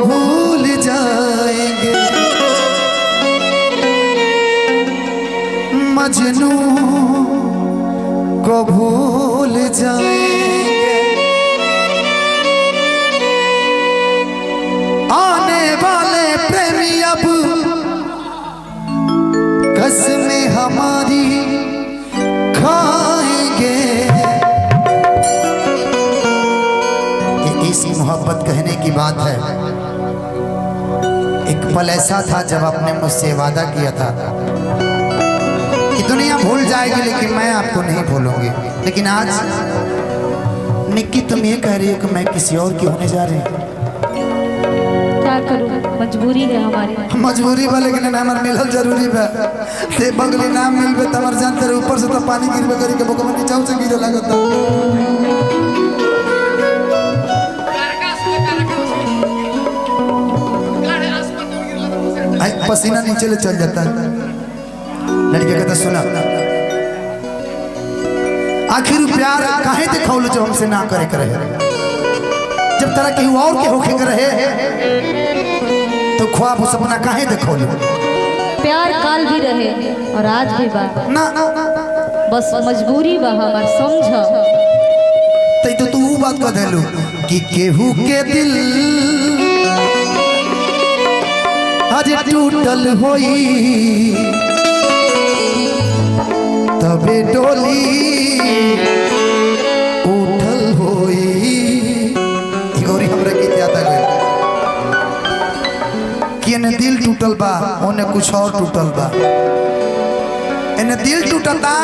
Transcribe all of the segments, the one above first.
भूल जाएंगे, मजनू को भूल जाएंगे, आने वाले प्रेमी अब कसमें हमारी खाएंगे। इसी मोहब्बत कहने की बात है। एक पल ऐसा था जब आपने मुझसे वादा किया था कि दुनिया भूल जाएगी लेकिन मैं आपको नहीं भूलूंगी। लेकिन आज निक्की तुम ये कह रही हो कि मैं किसी और की होने जा रही हूँ। क्या करूं, मजबूरी है हमारी। मजबूरी बा लेकिन हमार मिलल जरूरी बा। ते बगली नाम मिलबे त हमार जानते रहे ऊपर से तो पानी गिरबे करी के बोकम नीचे से गिरे लागत। पसीना नीचे ले चल जाता है। लड़के कहता सुना, आखिर प्यार काहे दिखौलो जो हमसे ना करे करे, जब तरह के और के होके करे तो ख्वाब सपना काहे दिखौलो। प्यार काल भी रहे और आज भी बा ना, बस मजबूरी बा हमार, समझ। तो तू वो बात कह देलू कि केहू के दिल आज टूटल होई तबे डोली उठल होई। गौरी हमरा गीत याद आ गया कि एने दिल टूटल बा ओने कुछ और टूटल बा। एने दिल टूटता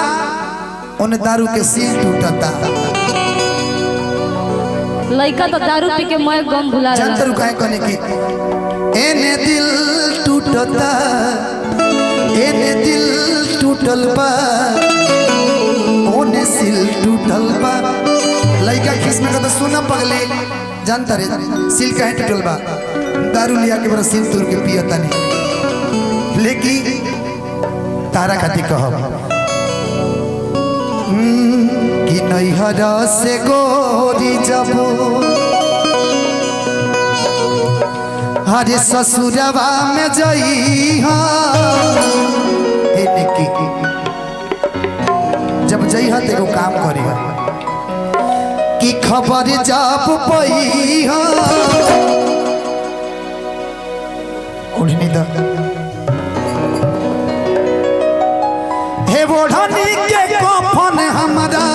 ओने दारू के सील टूटता। लड़का तो दारू पी के मैं गम भुला रहा। जानते रुकाए कहने की एने दिल टूटता एने दिल टूटल बा ओने सिल टूटल बा। लड़का खिस में कहता सुना पगले, जानता रे सिल काहे टूटल बा, दारू लिया के बड़ा सिल तोड़ के पियता नहीं। लेकिन तारा खाती कहब कि नैहरा से गोरी जबो हरे ससुरवा में जइहा। जब जइहा तो एगो काम करिहा कि खबर जब पइहा ओढ़नी द हे ओढ़नी के कफन हमरा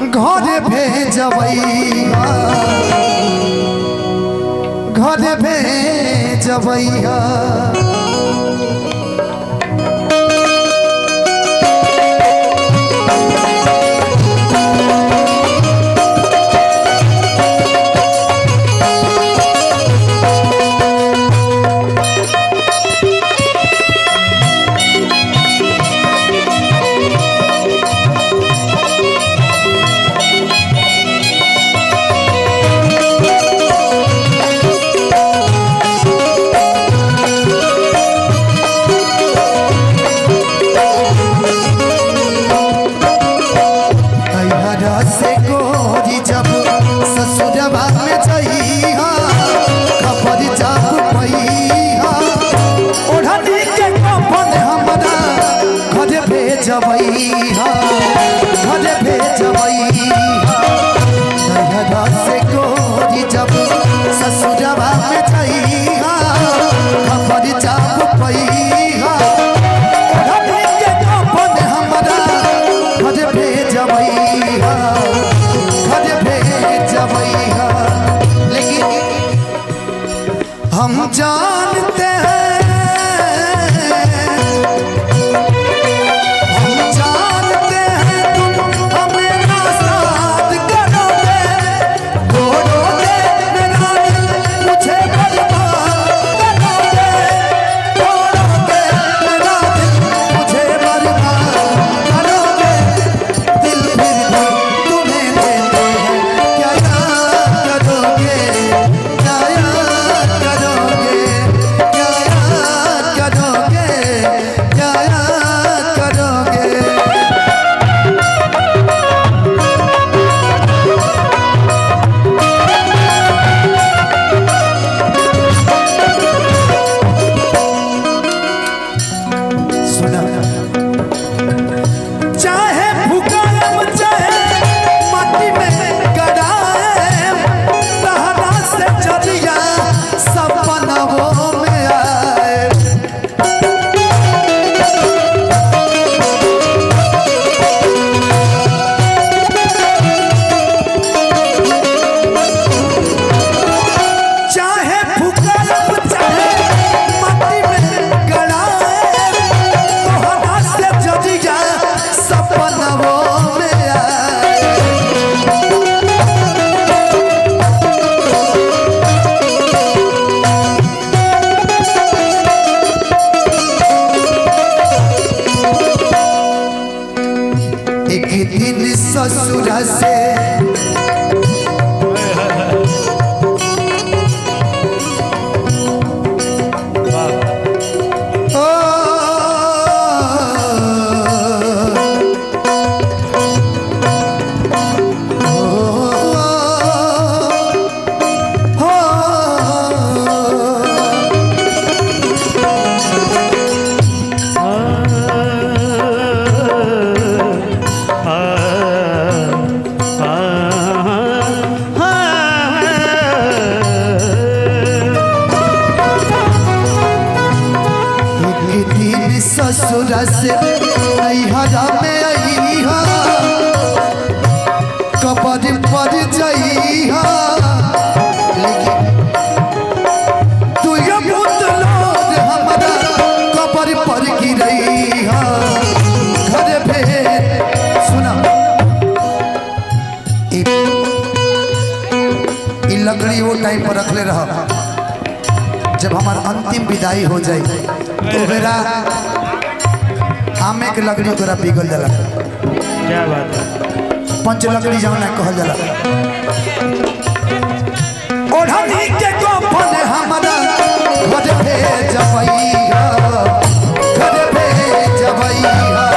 घर भेजबैया, घर भेजबैया। ससुरा से ससुरा से नैहरा में अइहा कबर पर जइहा लेकिन तू ये पुतलोर हमरा कबर पर गिरइहा घर भेज सुना ई लकड़ी वो टाइम पर रखले रह जब हमार अंतिम विदाई हो जाए तो मेरा आमे के लकड़ी तोरा पिघल जाला। क्या बात है? पंच लकड़ी जौन कहल जाला ओढ़नी के कफन हमरा घर भेजबइहा घर भेजबइहा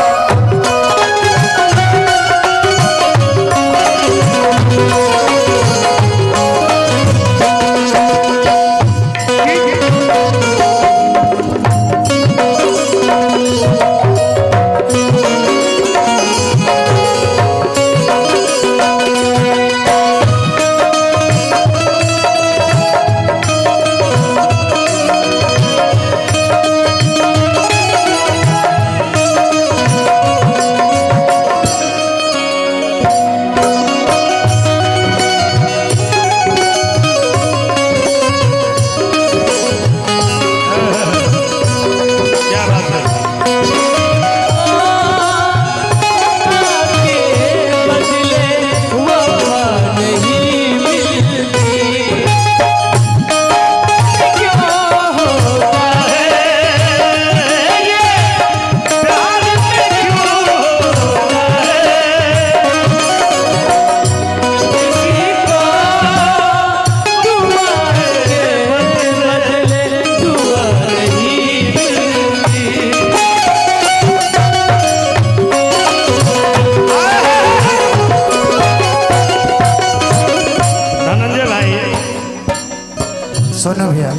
सुनो भैया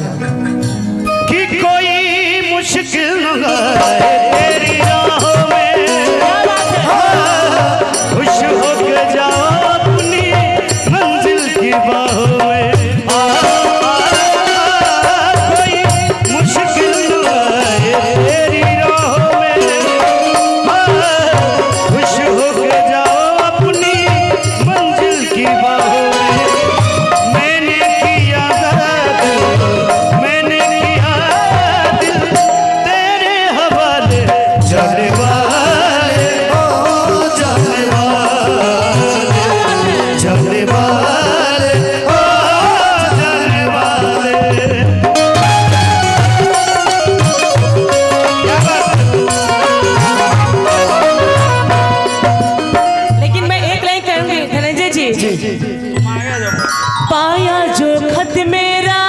कि कोई मुश्किल न आए तेरी राहों में खुश होके जाओ अपनी मंजिल की बाहों में कोई मुश्किल न आए तेरी राहों में खुश होके जाओ अपनी मंजिल की बाहों में मैंने किया तेरे हवाले जाने वाले ओ जाने वाले ओ जाने वाले लेकिन मैं एक लाइन कहूंगी धनंजय जी जी पाया जो खत मेरा